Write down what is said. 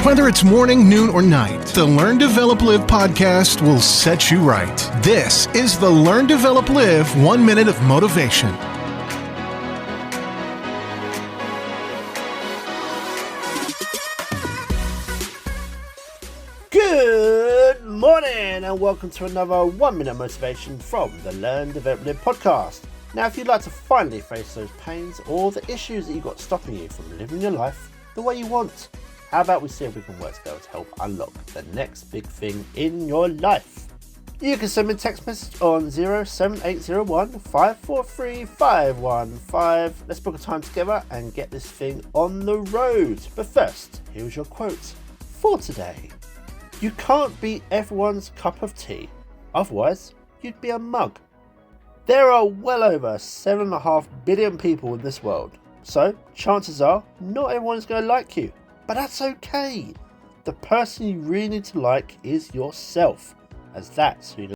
Whether it's morning, noon, or night, the Learn, Develop, Live podcast will set you right. This is the Learn, Develop, Live 1 Minute of Motivation. Good morning and welcome to another 1 minute motivation from the Learn, Develop, Live podcast. Now, if you'd like to finally face those pains or the issues that you've got stopping you from living your life the way you want, how about we see if we can work together to help unlock the next big thing in your life? You can send me a text message on 07801 543 515. Let's book a time together and get this thing on the road. But first, here's your quote for today. You can't be everyone's cup of tea, otherwise you'd be a mug. There are well over 7.5 billion people in this world, so chances are not everyone is going to like you, but that's okay. The person you really need to like is yourself, as that's who